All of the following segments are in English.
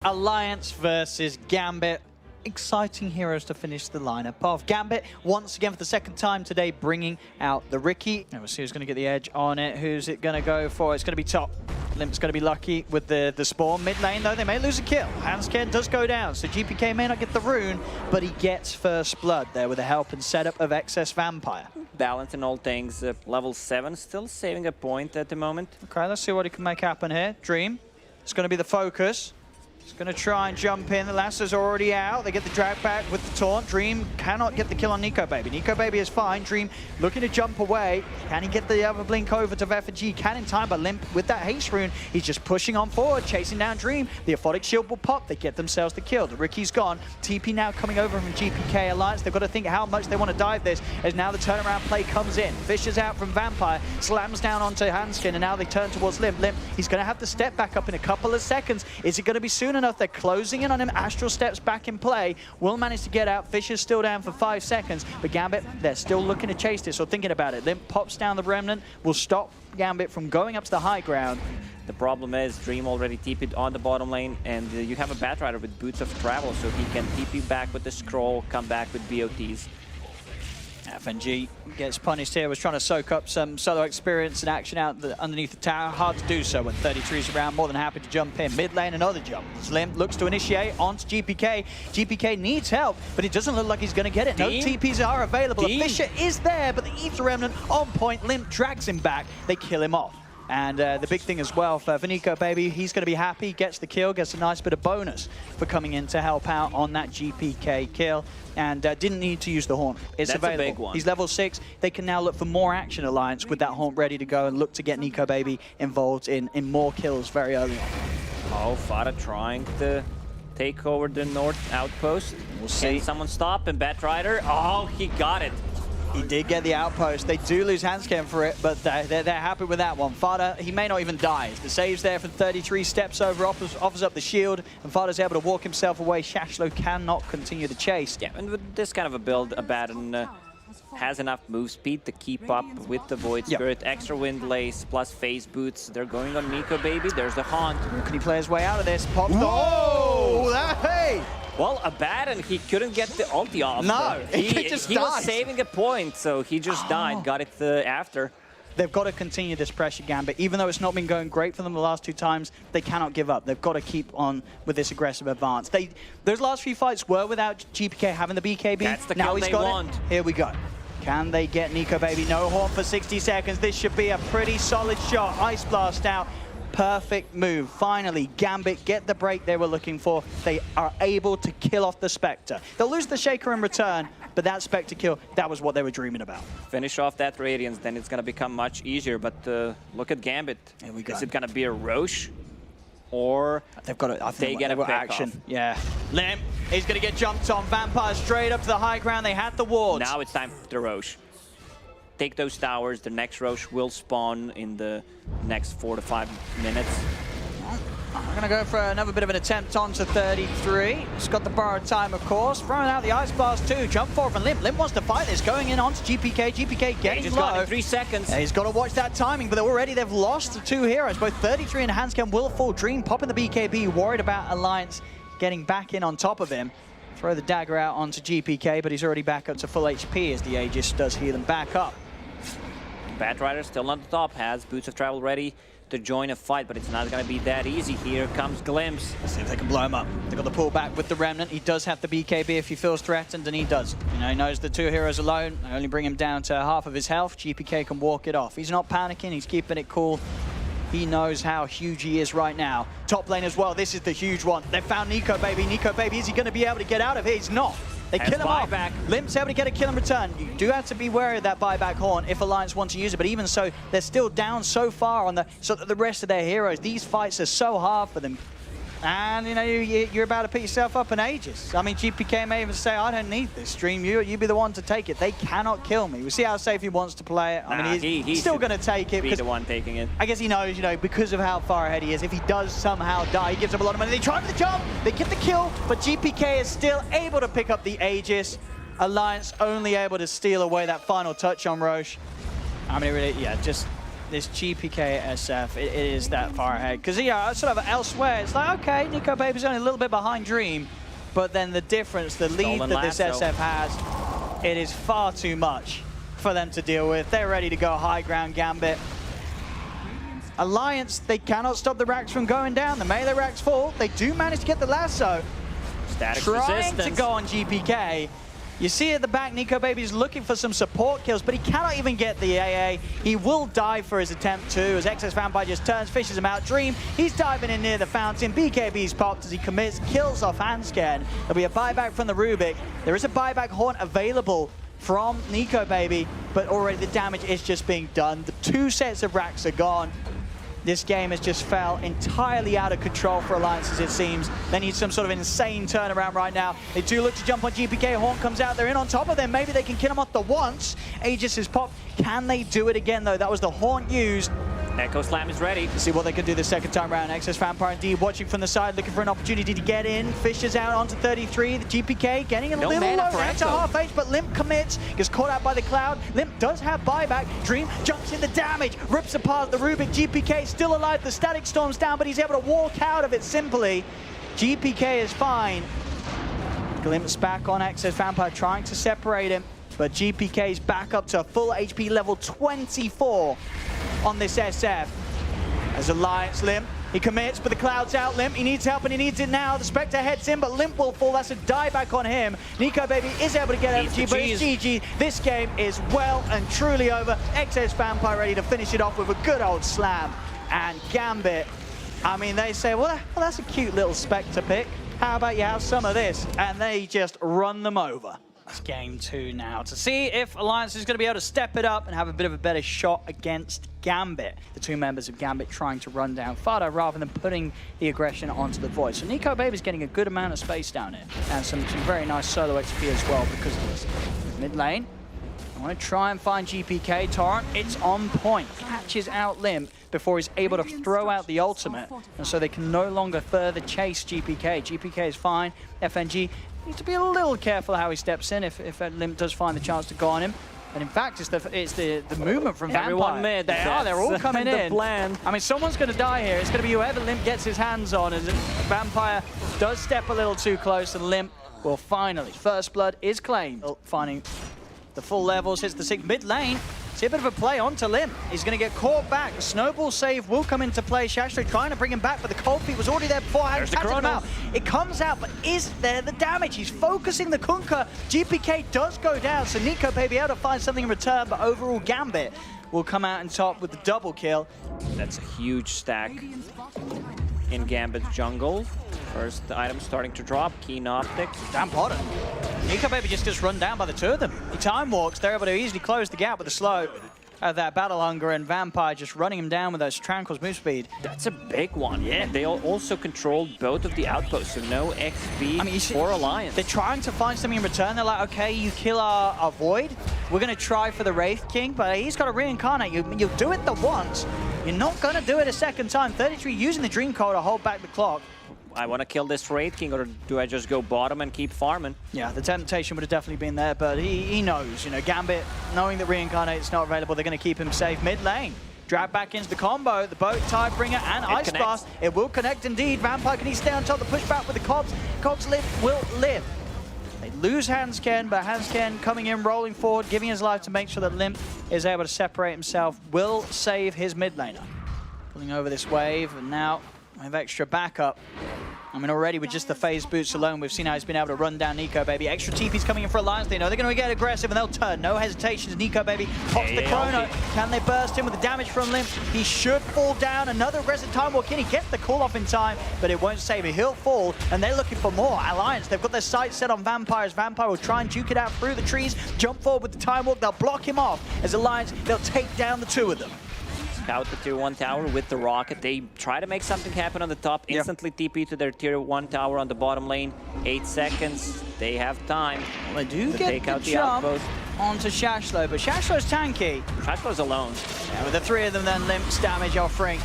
Alliance versus GAMBIT. Exciting heroes to finish the lineup off. GAMBIT, once again for the second time today, bringing out the Riki. And we'll see who's going to get the edge on it. Who's it going to go for? It's going to be top. Limp's going to be lucky with the spawn. Mid lane, though, they may lose a kill. Hansken does go down, so GPK may not get the rune, but he gets first blood there with the help and setup of Excess Vampire. Balance in all things. Level 7, still saving a point at the moment. Okay, let's see what he can make happen here. Dream, it's going to be the focus. He's going to try and jump in. The Lasso's already out. They get the drag back with the taunt. Dream cannot get the kill on Nico Baby. Nico Baby is fine. Dream looking to jump away. Can he get the other blink over to FG? Can in time, but Limp with that haste rune, he's just pushing on forward, chasing down Dream. The Aphotic Shield will pop. They get themselves the kill. The Riki's gone. TP now coming over from GPK Alliance. They've got to think how much they want to dive this, as now the turnaround play comes in. Fisher's out from Vampire, slams down onto Hansken, and now they turn towards Limp. Limp, he's going to have to step back up in a couple of seconds. Is it going to be soon enough? They're closing in on him. Astral steps back in play. Will manage to get out. Fisher's still down for 5 seconds, but GAMBIT, they're still looking to chase this or thinking about it. Limp pops down the Remnant, will stop GAMBIT from going up to the high ground. The problem is Dream already TP'd on the bottom lane, and you have a Batrider with Boots of Travel, so he can TP back with the scroll, come back with BOTs. FNG gets punished here, was trying to soak up some solo experience and action out underneath the tower. Hard to do so when 33's around, more than happy to jump in. Mid lane, another jump. Slim looks to initiate onto GPK. GPK needs help, but it doesn't look like he's going to get it. No TPs are available. Fisher is there, but the Eve's Remnant on point. Limp drags him back. They kill him off. And the big thing as well for Nico Baby, he's going to be happy, gets the kill, gets a nice bit of bonus for coming in to help out on that GPK kill. And didn't need to use the Haunt. It's available. That's a big one. He's level 6. They can now look for more action Alliance with that Haunt ready to go and look to get Nico Baby involved in more kills very early on. Oh, Fada trying to take over the north outpost. We'll see. Can someone stop? And Batrider, oh, he got it. He did get the outpost. They do lose Hansken for it, but they're happy with that one. Fada, he may not even die. The save's there from 33, steps over, offers up the shield, and Fada's able to walk himself away. Shashlo cannot continue the chase. Yeah, and with this kind of a build, Abaddon has enough move speed to keep up with the Void Spirit. Extra Wind Lace plus Phase Boots. They're going on Nico Baby. There's the Haunt. Can he play his way out of this? Pops the... Oh! Hey! Well, Abaddon, he couldn't get the ulti off. No, he was saving a point, so he just died, got it after. They've got to continue this pressure, GAMBIT. Even though it's not been going great for them the last 2 times, they cannot give up. They've got to keep on with this aggressive advance. Those last few fights were without GPK having the BKB. That's the now kill he's they got want. It. Here we go. Can they get Nico Baby? No Haunt for 60 seconds. This should be a pretty solid shot. Ice Blast out. Perfect move. Finally, GAMBIT get the break they were looking for. They are able to kill off the Spectre. They'll lose the Shaker in return, but that Spectre kill, that was what they were dreaming about. Finish off that Radiance, then it's going to become much easier. But look at GAMBIT. Here we go. Is it going to be a Roche? Or they've got to, I think they get a action. Off. Yeah. Limp is going to get jumped on. Vampire straight up to the high ground. They had the wards. Now it's time for the Roche. Take those towers. The next Roche will spawn in the next 4 to 5 minutes. I'm going to go for another bit of an attempt onto 33. He's got the borrowed time, of course. Throwing out the Ice Blast too. Jump forward from Limp. Limp wants to fight this. Going in onto GPK. GPK getting just low. got it in 3 seconds. He's got to watch that timing, but already they've lost the 2 heroes. Both 33 and Hansken will fall. Dream popping the BKB. Worried about Alliance getting back in on top of him. Throw the dagger out onto GPK, but he's already back up to full HP as the Aegis does heal him back up. Batrider still on the top, has Boots of Travel ready to join a fight, but it's not going to be that easy. Here comes Glimpse. Let's see if they can blow him up. They've got the pullback with the Remnant. He does have the BKB if he feels threatened, and he does. You know, he knows the 2 heroes alone. They only bring him down to half of his health. GPK can walk it off. He's not panicking. He's keeping it cool. He knows how huge he is right now. Top lane as well. This is the huge one. They found Nico Baby. Nico Baby, is he going to be able to get out of here? He's not. They kill him off. Limp's able to get a kill in return. You do have to be wary of that buyback Haunt if Alliance want to use it, but even so, they're still down so far on the rest of their heroes. These fights are so hard for them. And, you know, you're about to put yourself up in Aegis. I mean, GPK may even say, I don't need this stream. You be the one to take it. They cannot kill me. We see how safe he wants to play it. I mean, he's still going to take it. Be the one taking it. I guess he knows, you know, because of how far ahead he is, if he does somehow die, he gives up a lot of money. They try for the jump. They get the kill, but GPK is still able to pick up the Aegis. Alliance only able to steal away that final touch on Roche. I mean, really, yeah, just this GPK SF, it is that far ahead. Because, yeah, sort of elsewhere, it's like, okay, Nico Baby's only a little bit behind Dream, but then the difference, the lead that this SF has, it is far too much for them to deal with. They're ready to go high ground Gambit. Alliance, they cannot stop the racks from going down. The melee racks fall. They do manage to get the lasso. Static trying resistance. to go on GPK. You see at the back, Nico Baby's looking for some support kills, but he cannot even get the AA. He will die for his attempt too, as XS Vampire just turns, fishes him out. Dream, he's diving in near the fountain. BKB's popped as he commits, kills off Handscan. There'll be a buyback from the Rubik. There is a buyback horn available from Nico Baby, but already the damage is just being done. The 2 sets of racks are gone. This game has just fell entirely out of control for Alliance, as it seems. They need some sort of insane turnaround right now. They do look to jump on GPK. Horn comes out. They're in on top of them. Maybe they can kill him off the once. Aegis is popped. Can they do it again, though? That was the Horn used. Echo Slam is ready. See what they can do the second time around. XS Vampire indeed watching from the side, looking for an opportunity to get in. Fishes out onto 33. The GPK getting a little low down to half H, but Limp commits. Gets caught out by the Cloud. Limp does have buyback. Dream jumps in the damage. Rips apart the Rubik. GPK still alive. The Static Storm's down, but he's able to walk out of it simply. GPK is fine. Glimpse back on XS Vampire trying to separate him, but GPK's back up to full HP level 24 on this SF. As Alliance, Limp, he commits, but the Cloud's out. Limp, he needs help and he needs it now. The Spectre heads in, but Limp will fall. That's a dieback on him. Nico Baby is able to get FG, but it's GG. This game is well and truly over. XS Vampire ready to finish it off with a good old slam. And Gambit, I mean, they say, well, that's a cute little Spectre pick. How about you have some of this? And they just run them over. It's game 2 now to see if Alliance is going to be able to step it up and have a bit of a better shot against Gambit. The 2 members of Gambit trying to run down Fada rather than putting the aggression onto the Void. So Nico Baby's getting a good amount of space down here and some very nice solo XP as well because of this. Mid lane, I want to try and find GPK. Torrent, it's on point. Catches out Limp before he's able to throw out the ultimate. And so they can no longer further chase GPK. GPK is fine. FNG needs to be a little careful how he steps in if Limp does find the chance to go on him. And in fact, it's the movement from Vampire. Everyone mid. They're all coming in. Plan. I mean, someone's going to die here. It's going to be whoever Limp gets his hands on. As Vampire does step a little too close, and Limp will finally. First blood is claimed. Finding the full levels, hits the 6 mid lane. See a bit of a play onto Limp. He's going to get caught back. The snowball save will come into play. Shashlo trying to bring him back, but the cold feet was already there beforehand. Him out. It comes out, but is there the damage? He's focusing the Kunkka. GPK does go down, so Nico Baby able to find something in return, but overall Gambit will come out on top with the double kill. That's a huge stack in Gambit's jungle. First item starting to drop, Keen Optics. Damn Potter. Nico Baby just gets run down by the 2 of them. He time walks, they're able to easily close the gap with the slow. That Battle Hunger and Vampire just running him down with those Tranquil's move speed. That's a big one. Yeah. They also controlled both of the outposts, so no XP for Alliance. They're trying to find something in return. They're like, okay, you kill our Void. We're going to try for the Wraith King, but he's got to reincarnate. You'll do it the once. You're not going to do it a second time. 33 using the Dream Code to hold back the clock. I want to kill this Wraith King, or do I just go bottom and keep farming? Yeah, the temptation would have definitely been there, but he knows, you know, Gambit, knowing that Reincarnate's not available, they're going to keep him safe mid lane. Drag back into the combo, the boat, Tidebringer, and Ice Blast. It will connect indeed. Vampire, can he stay on top? The pushback with the Cogs. Cogs will live. They lose Handscan, but Handscan coming in, rolling forward, giving his life to make sure that Limp is able to separate himself, will save his mid laner. Pulling over this wave, and now we have extra backup. I mean, already with just the phase boots alone, we've seen how he's been able to run down Nico Baby. Extra TP's coming in for Alliance. They know they're going to get aggressive, and they'll turn. No hesitations. Nico Baby pops the chrono. Can they burst him with the damage from Limp? He should fall down. Another aggressive time walk in. He gets the call off in time, but it won't save him. He'll fall, and they're looking for more. Alliance, they've got their sights set on Vampires. Vampire will try and duke it out through the trees, jump forward with the time walk. They'll block him off. As Alliance, they'll take down the 2 of them. Scout the tier 1 tower with the rocket. They try to make something happen on the top. Instantly TP to their tier 1 tower on the bottom lane. 8 seconds. They have time. Well, they do get the jump onto Shashlo, but Shashlo's tanky. Shashlo's alone. Yeah, with the 3 of them then Limp's damage offering,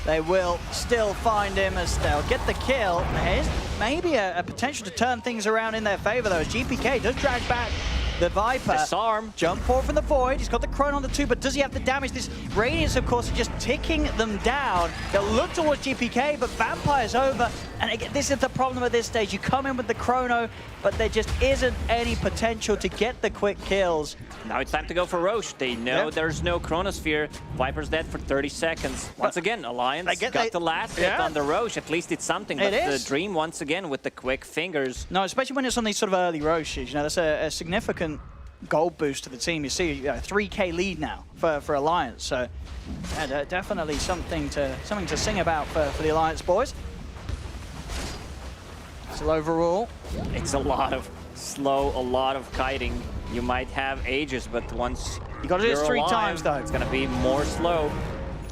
they will still find him as they'll get the kill. There's maybe a potential to turn things around in their favor though. GPK does drag back the Viper. Disarm. Jump forward from the void. He's got the Chrono on the 2, but does he have the damage? This Radiance, of course, is just ticking them down. They'll look towards GPK, but Vampire's over. And again, this is the problem at this stage. You come in with the Chrono, but there just isn't any potential to get the quick kills. Now it's time to go for Roche. They know there's no Chronosphere. Viper's dead for 30 seconds. Once again, Alliance got the last hit on the Roche. At least it's something. But the Dream, once again, with the quick fingers. No, especially when it's on these sort of early Roches. You know, that's a significant gold boost to the team. You see, 3K lead now for Alliance. So, yeah, definitely something to sing about for the Alliance boys. So overall, it's a lot of slow, a lot of kiting. You might have Aegis, but once you got to do this 3 times though. It's going to be more slow.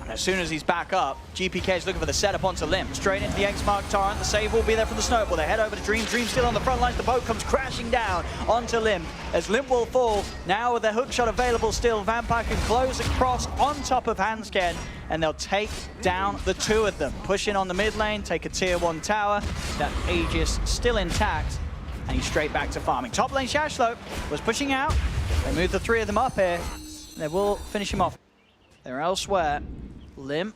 And as soon as he's back up, GPK is looking for the setup onto Limb. Straight into the X-Mark Torrent. The save will be there from the Snowball. They head over to Dream. Dream still on the front lines. The boat comes crashing down onto Limb. As Limb will fall, now with the hook shot available still, Vampire can close across on top of Hansken, and they'll take down the 2 of them. Push in on the mid lane, take a tier 1 tower. That Aegis still intact, and he's straight back to farming. Top lane Shashlo was pushing out. They move the 3 of them up here. They will finish him off. They're elsewhere. Limb.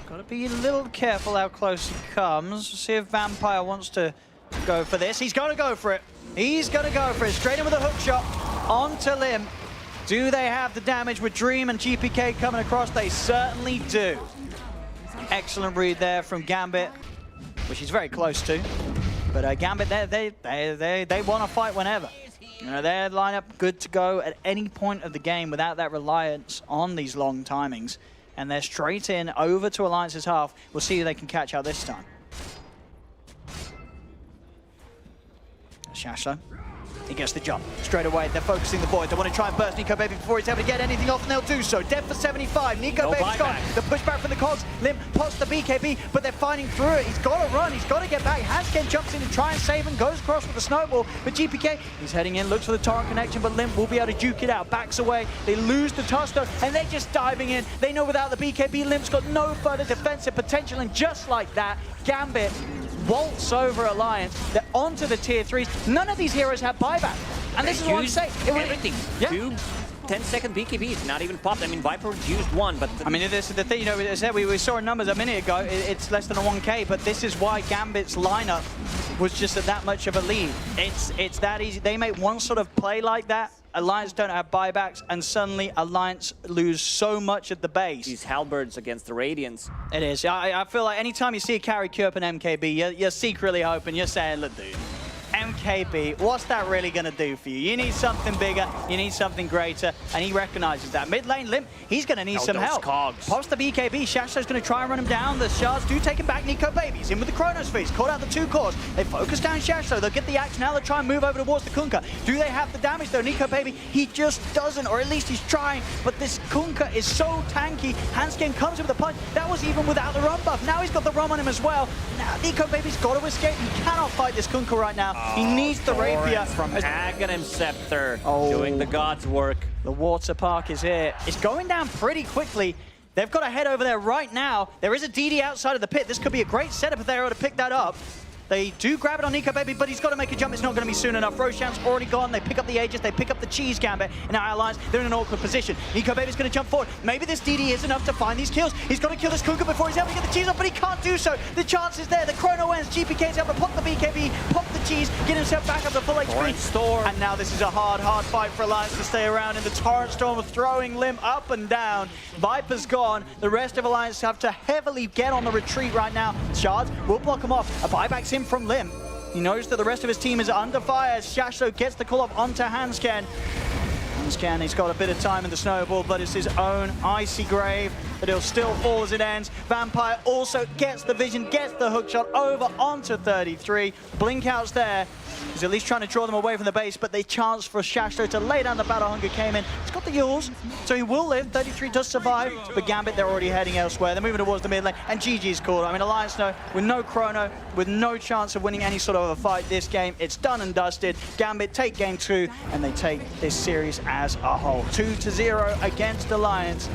Got to be a little careful how close he comes. See if Vampire wants to go for this. He's got to go for it. He's going to go for it. Straight in with a hook shot onto Limb. Do they have the damage with Dream and GPK coming across? They certainly do. Excellent read there from GAMBIT, which he's very close to. But GAMBIT, they want to fight whenever. You know, their lineup good to go at any point of the game without that reliance on these long timings. And they're straight in over to Alliance's half. We'll see who they can catch out this time. Shashlo. He gets the jump straight away. They're focusing the void. They want to try and burst Nico Baby before he's able to get anything off, and they'll do so. Dead for 75. Nico Baby's gone. The pushback from the cogs. Limb pots the BKB, but they're fighting through it. He's got to run. He's got to get back. Hansken jumps in to try and save and goes across with the snowball. But GPK, he's heading in, looks for the torrent connection, but Limb will be able to duke it out. Backs away. They lose the Tosto, and they're just diving in. They know without the BKB, Limb's got no further defensive potential, and just like that, GAMBIT waltz over Alliance. They're onto the tier 3s. None of these heroes have buyback. And this is what I'm saying. Everything. 2 10-second BKBs, not even popped. I mean, Viper used 1, but... I mean, this is the thing, you know, as I said, we saw in numbers a minute ago, it's less than a 1K, but this is why GAMBIT's lineup was just at that much of a lead. It's that easy. They make one sort of play like that, Alliance don't have buybacks, and suddenly Alliance lose so much at the base. These halberds against the Radiance. It is. I feel like anytime you see a carry queue up in MKB, you're secretly hoping, you're saying, look, dude, MKB, what's that really going to do for you? You need something bigger, you need something greater, and he recognizes that. Mid lane, Limp, he's going to need some help. Cogs. Pops the BKB, Shashlo's going to try and run him down. The shards do take him back. Nico Baby's in with the Chronosphere. He's caught out the 2 cores. They focus down Shashlo. They'll get the axe now. They'll try and move over towards the Kunkka. Do they have the damage though? Nico Baby, he just doesn't, or at least he's trying, but this Kunkka is so tanky. Hansken comes in with a punch. That was even without the run buff. Now he's got the run on him as well. Now Nico Baby's got to escape. He cannot fight this Kunkka right now. He needs the rapier from Aghanim Scepter, doing the God's work. The water park is here. It's going down pretty quickly. They've got to head over there right now. There is a DD outside of the pit. This could be a great setup if they're able to pick that up. They do grab it on Nico Baby, but he's got to make a jump. It's not going to be soon enough. Roshan's already gone. They pick up the Aegis. They pick up the cheese GAMBIT. And now Alliance, they're in an awkward position. Nico Baby's going to jump forward. Maybe this DD is enough to find these kills. He's got to kill this Kunkka before he's able to get the cheese off, but he can't do so. The chance is there. The chrono ends. GPK's able to pop the BKB, pop the cheese, get himself back up to full HP. Storm. And now this is a hard fight for Alliance to stay around in the Torrent Storm, throwing Limb up and down. Viper's gone. The rest of Alliance have to heavily get on the retreat right now. Shards will block him off. A buyback's in from Limb. He knows that the rest of his team is under fire as Shashlo gets the call up onto Hansken. Hansken, he's got a bit of time in the snowball, but it's his own icy grave that he'll still fall as it ends. Vampire also gets the vision, gets the hookshot over onto 33. Blink out's there. He's at least trying to draw them away from the base, but the chance for Shashlo to lay down the Battle Hunger came in. He's got the Yules, so he will live. 33 does survive, but GAMBIT, they're already heading elsewhere. They're moving towards the mid lane, and GG's called. I mean, Alliance know, with no chrono, with no chance of winning any sort of a fight this game, it's done and dusted. GAMBIT take game 2, and they take this series as a whole. 2-0 against Alliance.